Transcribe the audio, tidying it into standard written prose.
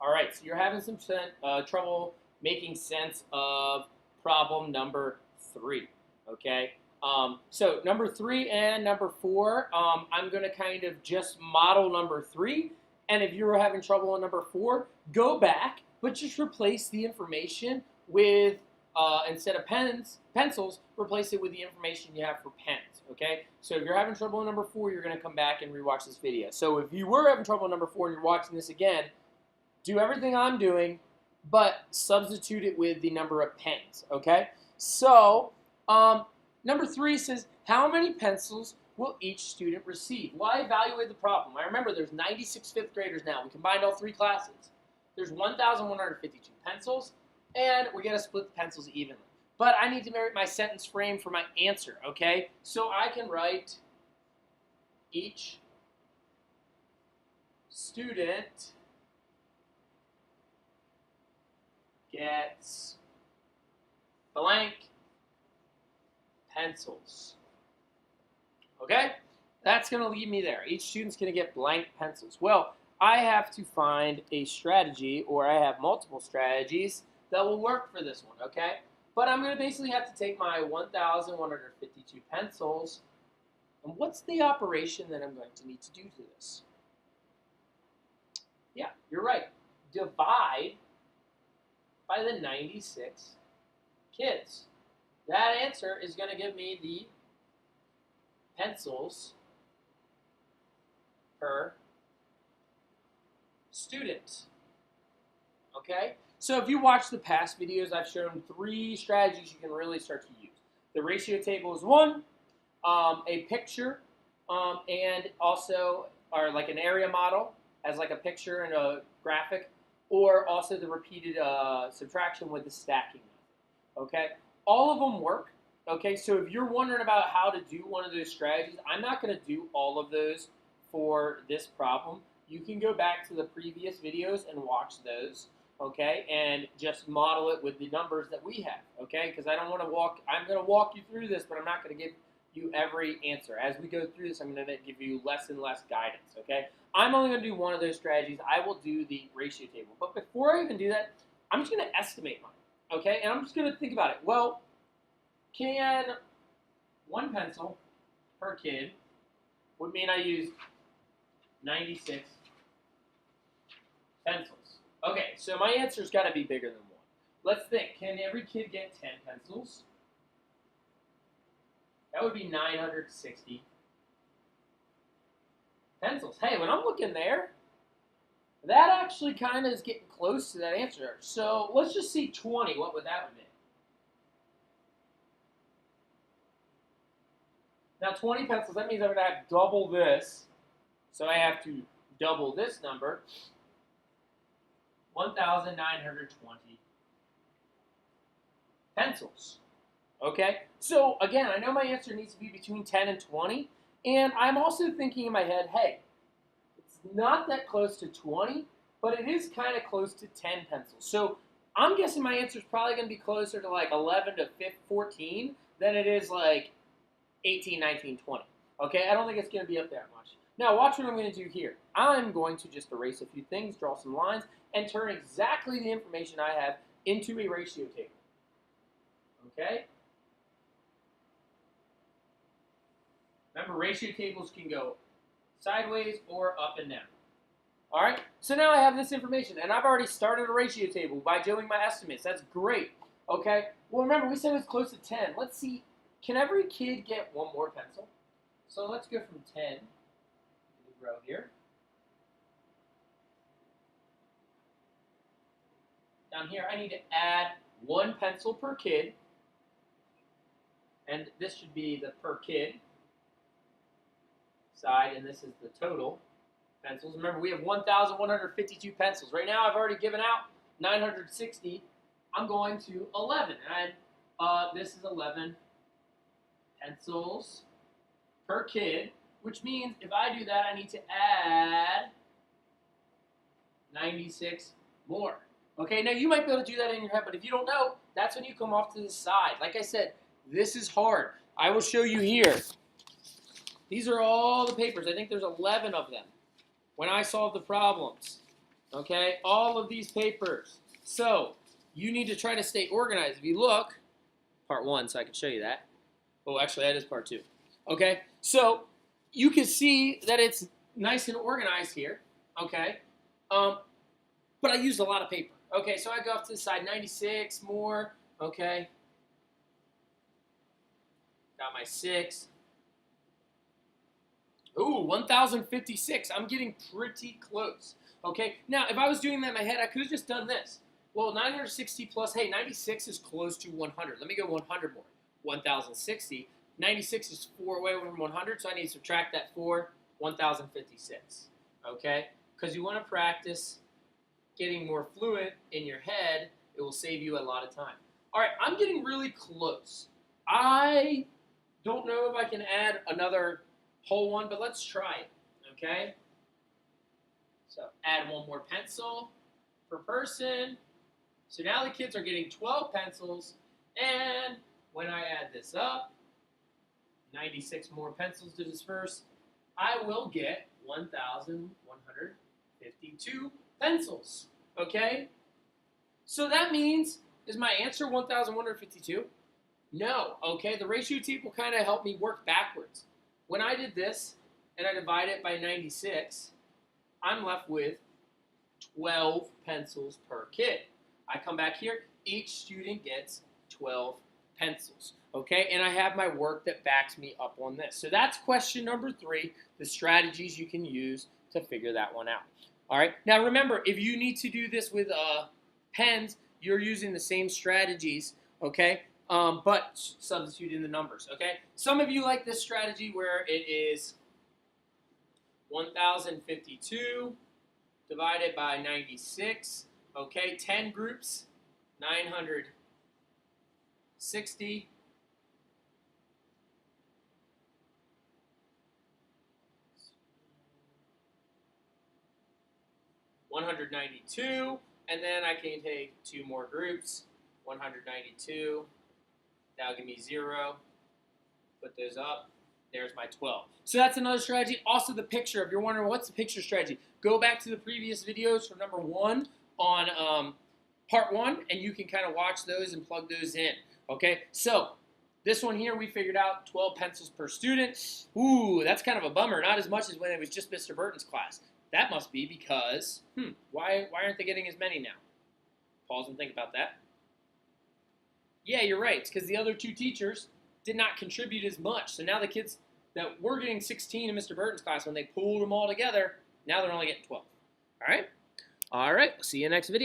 All right, so you're having some trouble making sense of problem number 3, okay? So number 3 and number 4, I'm going to kind of just model number 3, and if you were having trouble on number 4, go back, but just replace the information with, instead of pencils, replace it with the information you have for pens, okay? So if you're having trouble on number 4, you're going to come back and rewatch this video. So if you were having trouble on number 4 and you're watching this again, do everything I'm doing, but substitute it with the number of pens, okay? So, number 3 says, how many pencils will each student receive? Well, I evaluated the problem. I remember there's 96 fifth graders now. We combined all 3 classes. There's 1,152 pencils, and we're going to split the pencils evenly. But I need to make my sentence frame for my answer, okay? So I can write each student gets blank pencils. Okay? That's going to leave me there. Each student's going to get blank pencils. Well, I have to find a strategy, or I have multiple strategies that will work for this one, okay? But I'm going to basically have to take my 1,152 pencils, and what's the operation that I'm going to need to do to this? Yeah, you're right. Divide by the 96 kids. That answer is going to give me the pencils per student. Okay? So if you watch the past videos, I've shown 3 strategies you can really start to use. The ratio table is one, a picture, and also, or like an area model as like a picture and a graphic, or also the repeated subtraction with the stacking method, okay? All of them work, okay? So if you're wondering about how to do one of those strategies, I'm not going to do all of those for this problem. You can go back to the previous videos and watch those, okay? And just model it with the numbers that we have, okay? Because I don't want to I'm going to walk you through this, but I'm not going to give you every answer. As we go through this, I'm going to give you less and less guidance, okay? I'm only going to do one of those strategies. I will do the ratio table. But before I even do that, I'm just going to estimate mine, okay? And I'm just going to think about it. Well, can 1 pencil per kid would mean I use 96 pencils. Okay, so my answer's got to be bigger than 1. Let's think. Can every kid get 10 pencils? That would be 960 pencils. Hey, when I'm looking there, that actually kind of is getting close to that answer. So let's just see 20. What would that mean? Now 20 pencils, that means I'm going to have double this. So I have to double this number. 1,920 pencils. Okay? So again, I know my answer needs to be between 10 and 20. And I'm also thinking in my head, hey, it's not that close to 20, but it is kind of close to 10 pencils. So I'm guessing my answer is probably going to be closer to like 11 to 14 than it is like 18, 19, 20. Okay, I don't think it's going to be up there much. Now watch what I'm going to do here. I'm going to just erase a few things, draw some lines, and turn exactly the information I have into a ratio table. Okay? Remember, ratio tables can go sideways or up and down. All right, so now I have this information, and I've already started a ratio table by doing my estimates. That's great, okay? Well, remember, we said it was close to 10. Let's see, can every kid get 1 more pencil? So let's go from 10 to the row here. Down here, I need to add 1 pencil per kid, and this should be the per kid side, and this is the total pencils. Remember, we have 1,152 pencils. Right now, I've already given out 960. I'm going to 11, and this is 11 pencils per kid, which means if I do that, I need to add 96 more. Okay, now you might be able to do that in your head, but if you don't know, that's when you come off to the side. Like I said, this is hard. I will show you here. These are all the papers. I think there's 11 of them when I solve the problems. Okay, all of these papers. So you need to try to stay organized. If you look, part 1, so I can show you that. Oh, actually, that is part 2. Okay, so you can see that it's nice and organized here. Okay, but I used a lot of paper. Okay, so I go off to the side, 96 more. Okay, got my 6. Ooh, 1,056. I'm getting pretty close. Okay, now if I was doing that in my head, I could have just done this. Well, 960 plus, hey, 96 is close to 100. Let me go 100 more. 1,060. 96 is 4 away from 100, so I need to subtract that 4, 1,056. Okay, because you want to practice getting more fluent in your head. It will save you a lot of time. All right, I'm getting really close. I don't know if I can add another whole one, but let's try it, okay? So add one more pencil per person. So now the kids are getting 12 pencils, and when I add this up, 96 more pencils to disperse, I will get 1,152 pencils, okay? So that means, is my answer 1,152? No, okay? The ratio table kind of helped me work backwards. When I did this, and I divide it by 96, I'm left with 12 pencils per kid. I come back here, each student gets 12 pencils, okay? And I have my work that backs me up on this. So that's question number 3, the strategies you can use to figure that one out. All right, now remember, if you need to do this with pens, you're using the same strategies, okay? But substitute in the numbers, okay? Some of you like this strategy where it is 1,052 divided by 96, okay? 10 groups, 960. 192, and then I can take 2 more groups, 192, that'll give me 0, put those up, there's my 12. So that's another strategy. Also the picture, if you're wondering what's the picture strategy, go back to the previous videos for number 1 on part 1, and you can kind of watch those and plug those in, okay? So this one here, we figured out 12 pencils per student. Ooh, that's kind of a bummer, not as much as when it was just Mr. Burton's class. That must be because, why aren't they getting as many now? Pause and think about that. Yeah, you're right. It's because the other 2 teachers did not contribute as much. So now the kids that were getting 16 in Mr. Burton's class, when they pulled them all together, now they're only getting 12. All right? All right. See you next video.